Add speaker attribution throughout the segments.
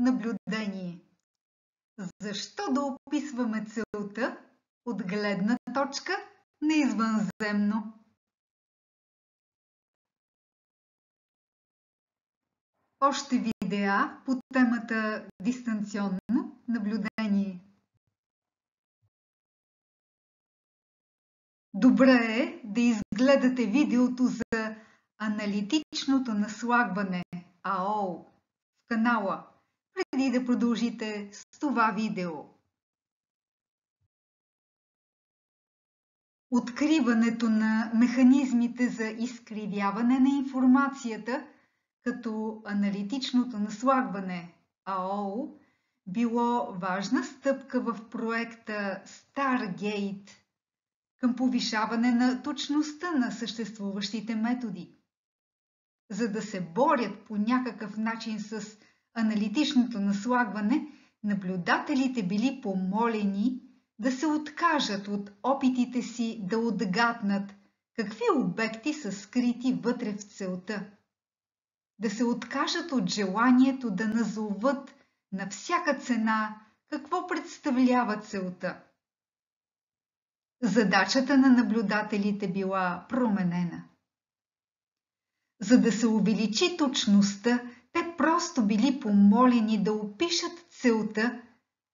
Speaker 1: наблюдение. Защо да описваме целта от гледна точка на извънземно? Още видеа по темата дистанционно наблюдение. Добре е да изгледате видеото за аналитичното наслагване АО в канала, преди да продължите с това видео. Откриването на механизмите за изкривяване на информацията като аналитичното наслагване АО било важна стъпка в проекта Stargate към повишаване на точността на съществуващите методи. За да се борят по някакъв начин с аналитичното наслагване, наблюдателите били помолени да се откажат от опитите си да отгатнат какви обекти са скрити вътре в целта. Да се откажат от желанието да назоват на всяка цена какво представлява целта. Задачата на наблюдателите била променена. За да се увеличи точността, те просто били помолени да опишат целта,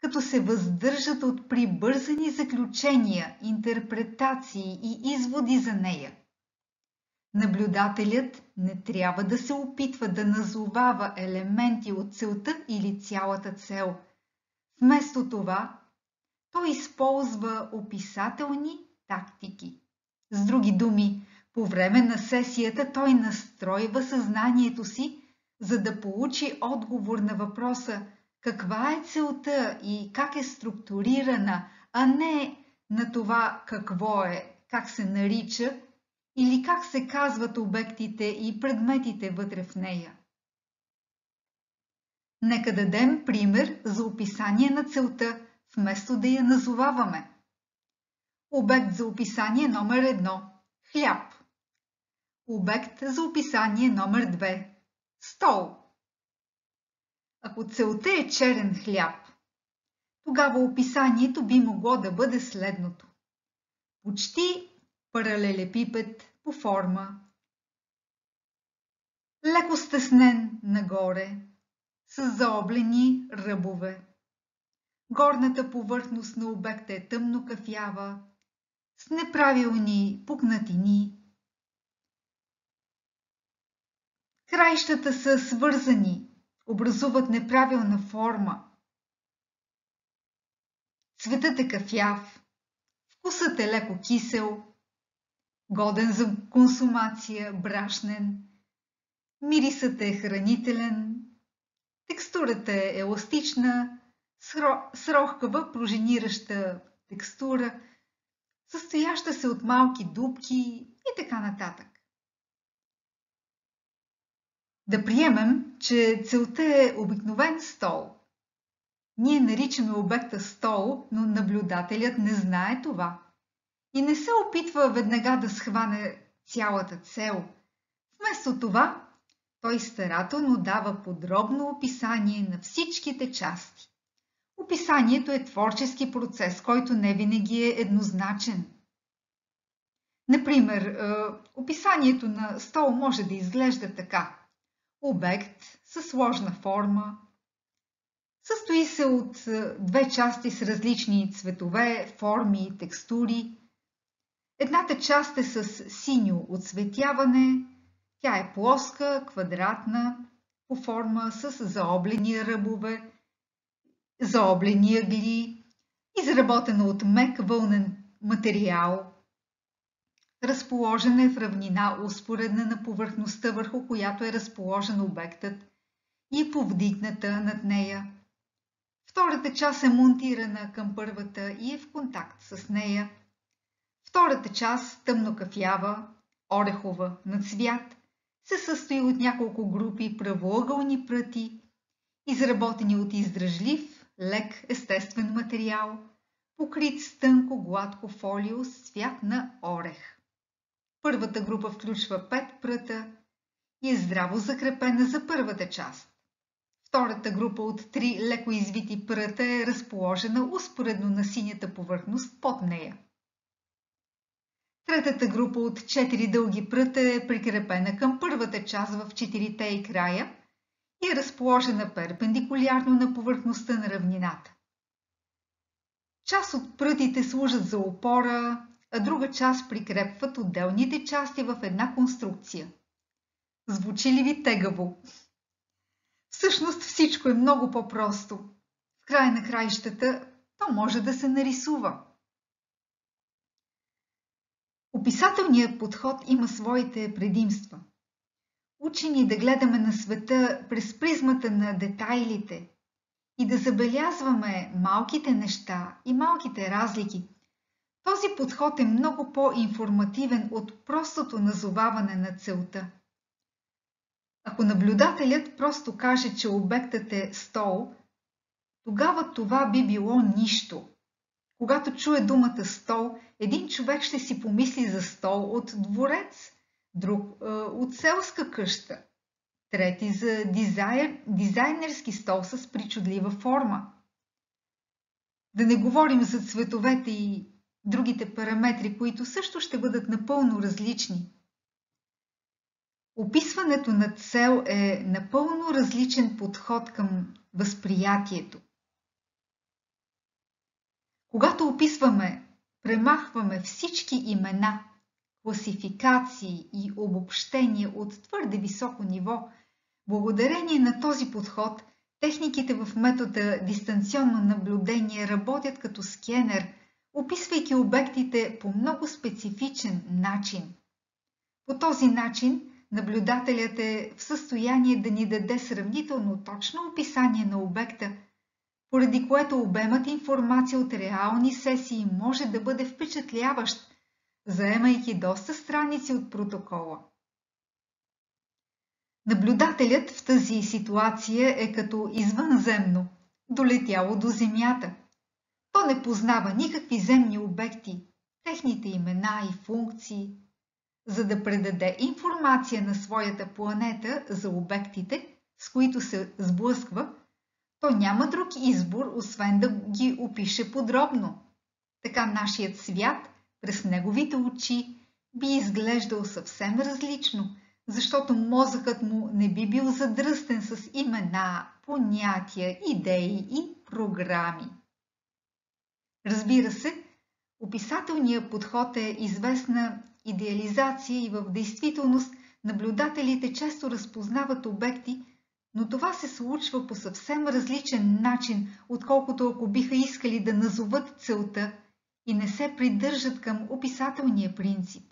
Speaker 1: като се въздържат от прибързани заключения, интерпретации и изводи за нея. Наблюдателят не трябва да се опитва да назовава елементи от целта или цялата цел. Вместо това, той използва описателни тактики. С други думи, по време на сесията той настройва съзнанието си, за да получи отговор на въпроса каква е целта и как е структурирана, а не на това какво е, как се нарича или как се казват обектите и предметите вътре в нея. Нека дадем пример за описание на целта, вместо да я назоваваме. Обект за описание номер 1 – хляб. Обект за описание номер 2 – стол. Ако целта е черен хляб, тогава описанието би могло да бъде следното. Почти паралелепипед по форма, леко стеснен нагоре, с заоблени ръбове. Горната повърхност на обекта е тъмно кафява, с неправилни пукнатини. Краищата са свързани, образуват неправилна форма. Цветът е кафяв, вкусът е леко кисел, годен за консумация, брашнен, мирисът е хранителен, текстурата е еластична, с рохкава пружинираща текстура, състояща се от малки дупки и така нататък. Да приемем, че целта е обикновен стол. Ние наричаме обекта стол, но наблюдателят не знае това и не се опитва веднага да схване цялата цел. Вместо това, той старателно дава подробно описание на всичките части. Описанието е творчески процес, който не винаги е еднозначен. Например, описанието на стол може да изглежда така. Обект със сложна форма, състои се от две части с различни цветове, форми и текстури. Едната част е с синьо отцветяване, тя е плоска, квадратна, по форма с заоблени ръбове, заоблени ъгли, изработена от мек вълнен материал. Разположена е в равнина, успоредна на повърхността, върху която е разположен обектът и е повдигната над нея. Втората част е монтирана към първата и е в контакт с нея. Втората част, тъмнокафява, орехова на цвят, се състои от няколко групи правоъгълни пръти, изработени от издръжлив, лек естествен материал, покрит с тънко гладко фолио с цвят на орех. Първата група включва 5 пръта и е здраво закрепена за първата част. Втората група от 3 леко извити пръта е разположена успоредно на синята повърхност под нея. Третата група от 4 дълги пръта е прикрепена към първата част в 4-те и края и е разположена перпендикулярно на повърхността на равнината. Част от прътите служат за опора, а друга част прикрепват отделните части в една конструкция. Звучи ли ви тегаво? Всъщност всичко е много по-просто. В края на краищата то може да се нарисува. Описателният подход има своите предимства. Учи ни да гледаме на света през призмата на детайлите и да забелязваме малките неща и малките разлики. Този подход е много по-информативен от простото назоваване на целта. Ако наблюдателят просто каже, че обектът е стол, тогава това би било нищо. Когато чуе думата стол, един човек ще си помисли за стол от дворец, друг от селска къща, трети за дизайнерски стол с причудлива форма. Да не говорим за цветовете и другите параметри, които също ще бъдат напълно различни. Описването на цел е напълно различен подход към възприятието. Когато описваме, премахваме всички имена, класификации и обобщения от твърде високо ниво. Благодарение на този подход, техниките в метода дистанционно наблюдение работят като скенер, описвайки обектите по много специфичен начин. По този начин, наблюдателят е в състояние да ни даде сравнително точно описание на обекта, поради което обемът информация от реални сесии може да бъде впечатляващ, заемайки доста страници от протокола. Наблюдателят в тази ситуация е като извънземно, долетяло до Земята. То не познава никакви земни обекти, техните имена и функции. За да предаде информация на своята планета за обектите, с които се сблъсква, то няма друг избор, освен да ги опише подробно. Така нашият свят, през неговите очи, би изглеждал съвсем различно, защото мозъкът му не би бил задръстен с имена, понятия, идеи и програми. Разбира се, описателният подход е известна идеализация и в действителност наблюдателите често разпознават обекти, но това се случва по съвсем различен начин, отколкото ако биха искали да назоват целта и не се придържат към описателния принцип.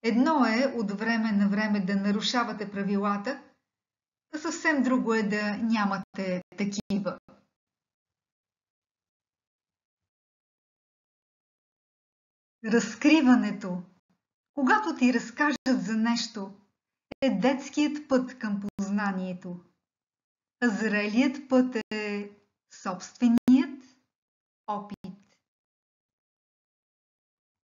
Speaker 1: Едно е от време на време да нарушавате правилата, а съвсем друго е да нямате такива. Разкриването. Когато ти разкажат за нещо, е детският път към познанието, а зрелият път е собственият опит.